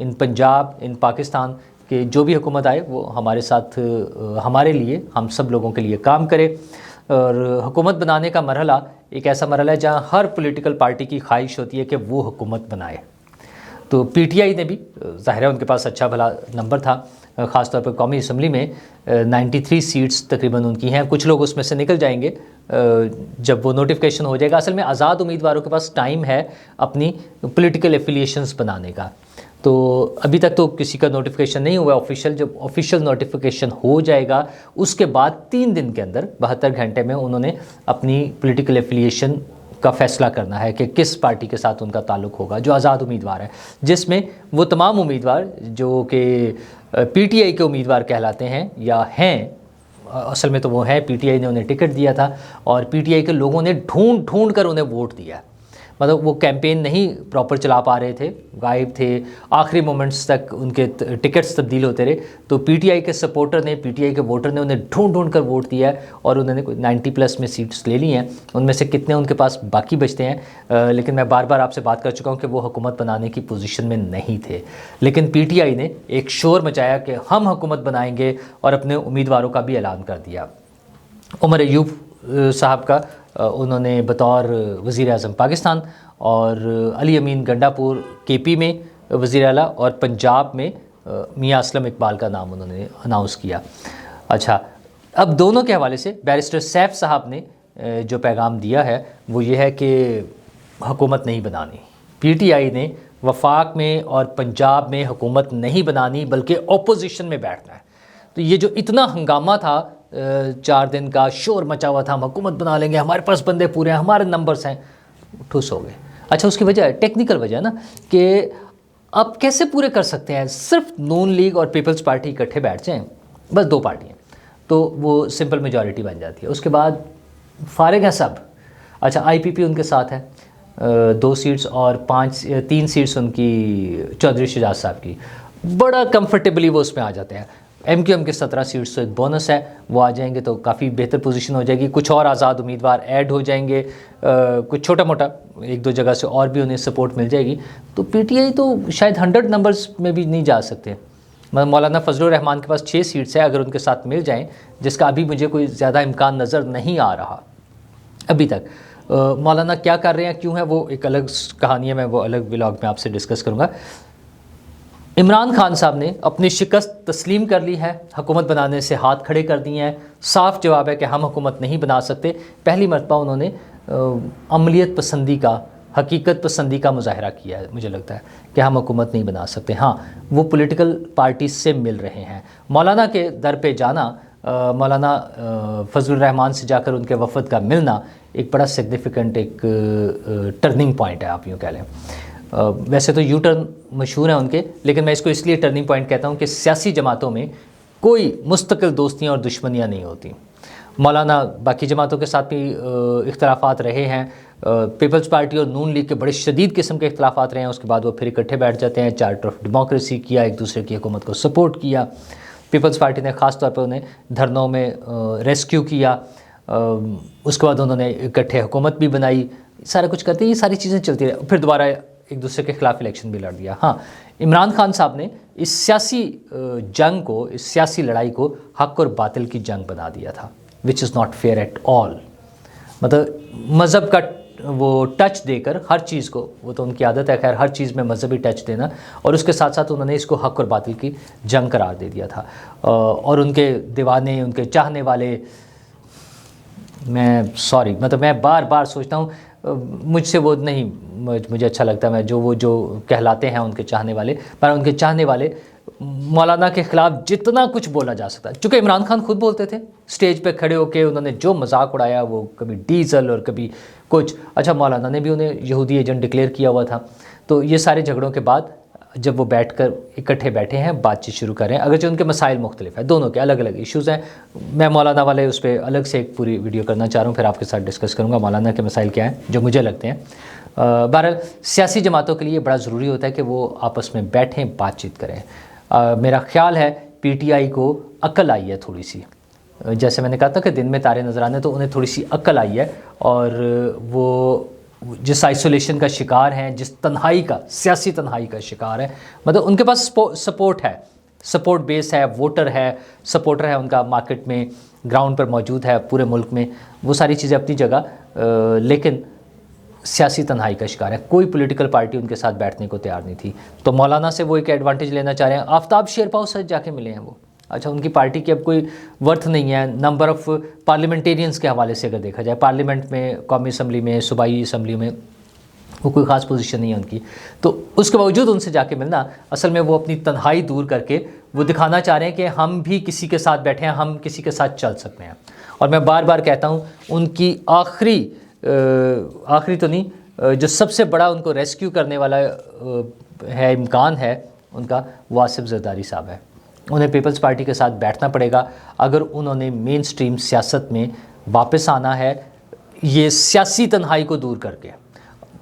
ان پنجاب، ان پاکستان کہ جو بھی حکومت آئے وہ ہمارے ساتھ، ہمارے لیے، ہم سب لوگوں کے لیے کام کرے. اور حکومت بنانے کا مرحلہ ایک ایسا مرحلہ ہے جہاں ہر پولیٹیکل پارٹی کی خواہش ہوتی ہے کہ وہ حکومت بنائے. تو پی ٹی آئی نے بھی، ظاہر ہے ان کے پاس اچھا بھلا نمبر تھا، خاص طور پر قومی اسمبلی میں 93 سیٹس تقریباً ان کی ہیں. کچھ لوگ اس میں سے نکل جائیں گے جب وہ نوٹیفیکیشن ہو جائے گا. اصل میں آزاد امیدواروں کے پاس ٹائم ہے اپنی پولیٹیکل ایفیلیشنز بنانے کا. تو ابھی تک تو کسی کا نوٹیفیکیشن نہیں ہوا آفیشیل. جب آفیشیل نوٹیفیکیشن ہو جائے گا اس کے بعد 3 دن کے اندر 72 گھنٹے میں انہوں نے اپنی پولیٹیکل ایفیلیشن کا فیصلہ کرنا ہے کہ کس پارٹی کے ساتھ ان کا تعلق ہوگا جو آزاد امیدوار ہے، جس میں وہ تمام امیدوار جو کہ پی ٹی آئی کے امیدوار کہلاتے ہیں یا ہیں، اصل میں تو وہ ہیں، پی ٹی آئی نے انہیں ٹکٹ دیا تھا اور پی ٹی آئی کے لوگوں نے ڈھونڈ کر انہیں ووٹ دیا. مطلب وہ کیمپین نہیں پراپر چلا پا رہے تھے، غائب تھے، آخری مومنٹس تک ان کے ٹکٹس تبدیل ہوتے رہے. تو پی ٹی آئی کے سپورٹر نے، پی ٹی آئی کے ووٹر نے انہیں ڈھونڈ کر ووٹ دیا ہے اور انہوں نے 90+ میں سیٹس لے لی ہیں. ان میں سے کتنے ان کے پاس باقی بچتے ہیں، لیکن میں بار بار آپ سے بات کر چکا ہوں کہ وہ حکومت بنانے کی پوزیشن میں نہیں تھے. لیکن پی ٹی آئی نے ایک شور مچایا کہ ہم حکومت بنائیں گے اور اپنے امیدواروں کا بھی اعلان کر دیا. عمر ایوب صاحب کا انہوں نے بطور وزیر اعظم پاکستان، اور علی امین گنڈاپور کے پی میں وزیر اعلیٰ، اور پنجاب میں میاں اسلم اقبال کا نام انہوں نے اناؤنس کیا. اچھا، اب دونوں کے حوالے سے بیرسٹر سیف صاحب نے جو پیغام دیا ہے وہ یہ ہے کہ حکومت نہیں بنانی. پی ٹی آئی نے وفاق میں اور پنجاب میں حکومت نہیں بنانی بلکہ اپوزیشن میں بیٹھنا ہے. تو یہ جو اتنا ہنگامہ تھا 4 دن کا، شور مچا ہوا تھا، ہم حکومت بنا لیں گے، ہمارے پاس بندے پورے ہیں، ہمارے نمبرز ہیں، ٹھوس ہو گئے. اچھا، اس کی وجہ ہے ٹیکنیکل وجہ نا کہ آپ کیسے پورے کر سکتے ہیں؟ صرف نون لیگ اور پیپلز پارٹی اکٹھے بیٹھ جائیں، بس 2 پارٹیاں، تو وہ سمپل میجورٹی بن جاتی ہے. اس کے بعد فارغ ہیں سب. اچھا، آئی پی پی ان کے ساتھ ہے، 2 سیٹس اور 3 سیٹس ان کی چودھری شجاعت صاحب کی، بڑا کمفرٹیبلی وہ اس میں آ جاتے ہیں. ایم کیو ایم کے 17 سیٹس تو ایک بونس ہے، وہ آ جائیں گے تو کافی بہتر پوزیشن ہو جائے گی. کچھ اور آزاد امیدوار ایڈ ہو جائیں گے، کچھ چھوٹا موٹا 1-2 جگہ سے اور بھی انہیں سپورٹ مل جائے گی. تو پی ٹی آئی تو شاید 100 نمبرز میں بھی نہیں جا سکتے. مولانا فضل الرحمان کے پاس 6 سیٹس ہیں، اگر ان کے ساتھ مل جائیں، جس کا ابھی مجھے کوئی زیادہ امکان نظر نہیں آ رہا ابھی تک. مولانا کیا کر رہے ہیں، کیوں ہے، وہ ایک الگ کہانی ہے، میں وہ الگ ولاگ میں آپ سے ڈسکس کروں گا. عمران خان صاحب نے اپنی شکست تسلیم کر لی ہے، حکومت بنانے سے ہاتھ کھڑے کر دیے ہیں. صاف جواب ہے کہ ہم حکومت نہیں بنا سکتے. پہلی مرتبہ انہوں نے عملیت پسندی کا، حقیقت پسندی کا مظاہرہ کیا ہے. مجھے لگتا ہے کہ ہم حکومت نہیں بنا سکتے. ہاں، وہ پولیٹیکل پارٹیز سے مل رہے ہیں. مولانا کے در پہ جانا، مولانا فضل الرحمان سے جا کر ان کے وفد کا ملنا ایک بڑا سگنیفیکنٹ ایک ٹرننگ پوائنٹ ہے، آپ یوں کہہ لیں. ویسے تو یو ٹرن مشہور ہیں ان کے، لیکن میں اس کو اس لیے ٹرننگ پوائنٹ کہتا ہوں کہ سیاسی جماعتوں میں کوئی مستقل دوستیاں اور دشمنیاں نہیں ہوتی. مولانا باقی جماعتوں کے ساتھ بھی اختلافات رہے ہیں، پیپلز پارٹی اور نون لیگ کے بڑے شدید قسم کے اختلافات رہے ہیں. اس کے بعد وہ پھر اکٹھے بیٹھ جاتے ہیں، چارٹر آف ڈیموکریسی کیا، ایک دوسرے کی حکومت کو سپورٹ کیا. پیپلز پارٹی نے خاص طور پر انہیں دھرنوں میں ریسکیو کیا. اس کے بعد انہوں نے اکٹھے حکومت بھی بنائی. سارا کچھ کرتے ہیں، یہ ساری چیزیں چلتی رہی. پھر دوبارہ ایک دوسرے کے خلاف الیکشن بھی لڑ دیا. ہاں، عمران خان صاحب نے اس سیاسی جنگ کو، اس سیاسی لڑائی کو حق اور باطل کی جنگ بنا دیا تھا، which is not fair at all. مطلب مذہب کا وہ ٹچ دے کر ہر چیز کو، وہ تو ان کی عادت ہے خیر ہر چیز میں مذہبی ٹچ دینا، اور اس کے ساتھ ساتھ انہوں نے اس کو حق اور باطل کی جنگ قرار دے دیا تھا. اور ان کے دیوانے، ان کے چاہنے والے، میں مطلب میں بار بار سوچتا ہوں، مجھ سے وہ نہیں، مجھے اچھا لگتا ہے، میں جو کہلاتے ہیں ان کے چاہنے والے، پر ان کے چاہنے والے مولانا کے خلاف جتنا کچھ بولا جا سکتا ہے. چونکہ عمران خان خود بولتے تھے سٹیج پہ کھڑے ہو کے، انہوں نے جو مذاق اڑایا، وہ کبھی ڈیزل اور کبھی کچھ. اچھا، مولانا نے بھی انہیں یہودی ایجنٹ ڈکلیئر کیا ہوا تھا. تو یہ سارے جھگڑوں کے بعد جب وہ بیٹھ کر اکٹھے بیٹھے ہیں، بات چیت شروع کر رہے ہیں، اگرچہ ان کے مسائل مختلف ہیں، دونوں کے الگ الگ ایشوز ہیں. میں مولانا والے اس پہ الگ سے ایک پوری ویڈیو کرنا چاہ رہا ہوں، پھر آپ کے ساتھ ڈسکس کروں گا مولانا کے مسائل کیا ہیں جو مجھے لگتے ہیں. بہرحال سیاسی جماعتوں کے لیے بڑا ضروری ہوتا ہے کہ وہ آپس میں بیٹھیں، بات چیت کریں. میرا خیال ہے پی ٹی آئی کو عقل آئی ہے تھوڑی سی، جیسے میں نے کہا تھا کہ دن میں تارے نظر آنے، تو انہیں تھوڑی سی عقل آئی ہے، اور وہ جس آئسولیشن کا شکار ہیں، جس تنہائی کا، سیاسی تنہائی کا شکار ہے، مطلب ان کے پاس سپورٹ ہے، سپورٹ بیس ہے، ووٹر ہے، سپورٹر ہے ان کا مارکیٹ میں، گراؤنڈ پر موجود ہے پورے ملک میں، وہ ساری چیزیں اپنی جگہ، لیکن سیاسی تنہائی کا شکار ہے، کوئی پولیٹیکل پارٹی ان کے ساتھ بیٹھنے کو تیار نہیں تھی. تو مولانا سے وہ ایک ایڈوانٹیج لینا چاہ رہے ہیں. آفتاب شیرپاؤ سے جا کے ملے ہیں وہ، اچھا ان کی پارٹی کی اب کوئی ورتھ نہیں ہے نمبر آف پارلیمنٹیرینز کے حوالے سے اگر دیکھا جائے، پارلیمنٹ میں، قومی اسمبلی میں، صوبائی اسمبلی میں وہ کوئی خاص پوزیشن نہیں ہے ان کی. تو اس کے باوجود ان سے جا کے ملنا، اصل میں وہ اپنی تنہائی دور کر کے وہ دکھانا چاہ رہے ہیں کہ ہم بھی کسی کے ساتھ بیٹھے ہیں، ہم کسی کے ساتھ چل سکتے ہیں. اور میں بار بار کہتا ہوں ان کی آخری تو نہیں، جو سب سے بڑا ان کو ریسکیو کرنے والا ہے، امکان ہے ان کا، وہ آصف زرداری صاحب ہے. انہیں پیپلز پارٹی کے ساتھ بیٹھنا پڑے گا اگر انہوں نے مین سٹریم سیاست میں واپس آنا ہے، یہ سیاسی تنہائی کو دور کر کے.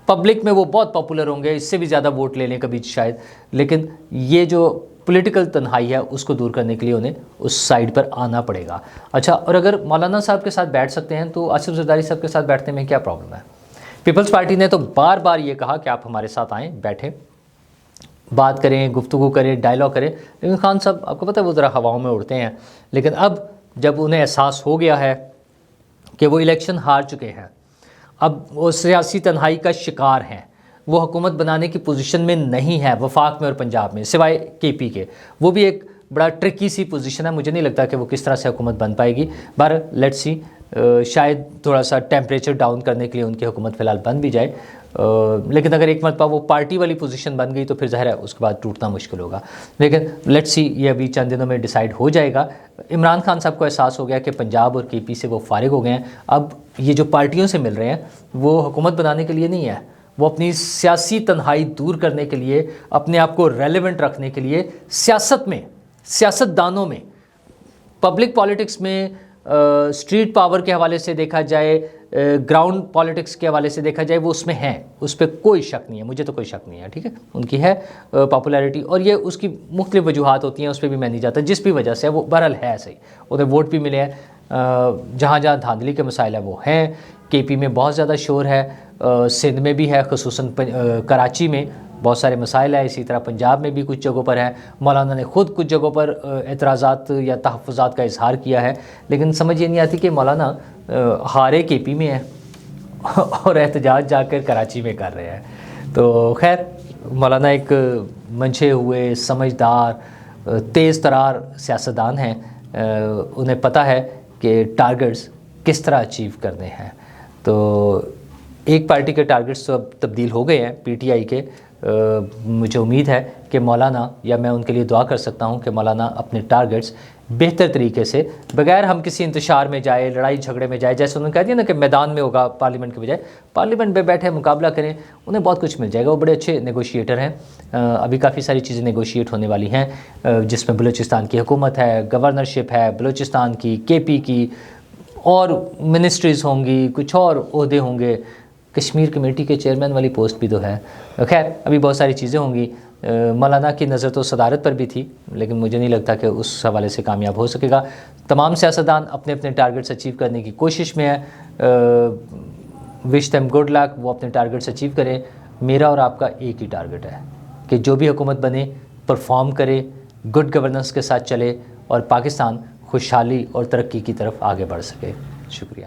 پبلک میں وہ بہت پاپولر ہوں گے، اس سے بھی زیادہ ووٹ لے لیں کبھی شاید، لیکن یہ جو پولیٹیکل تنہائی ہے اس کو دور کرنے کے لیے انہیں اس سائیڈ پر آنا پڑے گا. اچھا، اور اگر مولانا صاحب کے ساتھ بیٹھ سکتے ہیں تو آصف زرداری صاحب کے ساتھ بیٹھنے میں کیا پرابلم ہے؟ پیپلز پارٹی نے تو بار بار یہ کہا کہ آپ ہمارے ساتھ آئیں، بیٹھیں، بات کریں، گفتگو کریں، ڈائلاگ کریں، لیکن خان صاحب آپ کو پتہ ہے وہ ذرا ہواؤں میں اڑتے ہیں. لیکن اب جب انہیں احساس ہو گیا ہے کہ وہ الیکشن ہار چکے ہیں، اب وہ سیاسی تنہائی کا شکار ہیں، وہ حکومت بنانے کی پوزیشن میں نہیں ہے وفاق میں اور پنجاب میں، سوائے کے پی کے. وہ بھی ایک بڑا ٹرکی سی پوزیشن ہے، مجھے نہیں لگتا کہ وہ کس طرح سے حکومت بن پائے گی. بہر لیٹس سی، شاید تھوڑا سا ٹیمپریچر ڈاؤن کرنے کے لیے ان کی حکومت فی الحال بن بھی جائے، لیکن اگر ایک مرتبہ وہ پارٹی والی پوزیشن بن گئی تو پھر ظاہر ہے اس کے بعد ٹوٹنا مشکل ہوگا. لیکن لیٹس سی، یہ ابھی چند دنوں میں ڈیسائیڈ ہو جائے گا. عمران خان صاحب کو احساس ہو گیا کہ پنجاب اور کے پی سے وہ فارغ ہو گئے ہیں، اب یہ جو پارٹیوں سے مل رہے ہیں وہ حکومت بنانے کے لیے نہیں ہے، وہ اپنی سیاسی تنہائی دور کرنے کے لیے، اپنے آپ کو ریلیونٹ رکھنے کے لیے، سیاست میں، سیاست دانوں میں، پبلک پالیٹکس میں، اسٹریٹ پاور کے حوالے سے دیکھا جائے، گراؤنڈ پالیٹکس کے حوالے سے دیکھا جائے، وہ اس میں ہیں، اس پہ کوئی شک نہیں ہے، مجھے تو کوئی شک نہیں ہے. ٹھیک ہے، ان کی ہے پاپولیرٹی، اور یہ اس کی مختلف وجوہات ہوتی ہیں، اس پہ بھی میں نہیں جاتا، جس بھی وجہ سے وہ بہرحال ہے صحیح، انہیں ووٹ بھی ملے ہیں، جہاں جہاں دھاندلی کے مسائل ہیں وہ ہیں. کے پی میں بہت زیادہ شور ہے، سندھ میں بھی ہے، خصوصاً کراچی میں بہت سارے مسائل ہیں، اسی طرح پنجاب میں بھی کچھ جگہوں پر ہے. مولانا نے خود کچھ جگہوں پر اعتراضات یا تحفظات کا اظہار کیا ہے، لیکن سمجھ یہ نہیں آتی کہ مولانا ہارے کے پی میں ہیں اور احتجاج جا کر کراچی میں کر رہے ہیں. تو خیر، مولانا ایک منچے ہوئے، سمجھدار، تیز ترار سیاستدان ہیں، انہیں پتہ ہے کہ ٹارگٹس کس طرح اچیو کرنے ہیں. تو ایک پارٹی کے ٹارگٹس تو اب تبدیل ہو گئے ہیں، پی ٹی آئی کے. مجھے امید ہے کہ مولانا، یا میں ان کے لیے دعا کر سکتا ہوں کہ مولانا اپنے ٹارگٹس بہتر طریقے سے، بغیر ہم کسی انتشار میں جائے، لڑائی جھگڑے میں جائے، جیسے انہوں نے کہا دیا نا کہ میدان میں ہوگا پارلیمنٹ کے بجائے، پارلیمنٹ میں بیٹھے مقابلہ کریں، انہیں بہت کچھ مل جائے گا. وہ بڑے اچھے نیگوشیٹر ہیں، ابھی کافی ساری چیزیں نیگوشیٹ ہونے والی ہیں، جس میں بلوچستان کی حکومت ہے، گورنرشپ ہے بلوچستان کی، کے پی کی، اور منسٹریز ہوں گی، کچھ اور عہدے ہوں گے، کشمیر کمیٹی کے چیئرمین والی پوسٹ بھی تو ہے. خیر، ابھی بہت ساری چیزیں ہوں گی. مولانا کی نظر تو صدارت پر بھی تھی، لیکن مجھے نہیں لگتا کہ اس حوالے سے کامیاب ہو سکے گا. تمام سیاستدان اپنے اپنے ٹارگٹس اچیو کرنے کی کوشش میں ہیں. وش دیم گڈ لک، وہ اپنے ٹارگٹس اچیو کریں. میرا اور آپ کا ایک ہی ٹارگٹ ہے کہ جو بھی حکومت بنے پرفارم کرے، گڈ گورننس کے ساتھ چلے، اور پاکستان خوشحالی اور ترقی کی طرف آگے بڑھ سکے. شکریہ.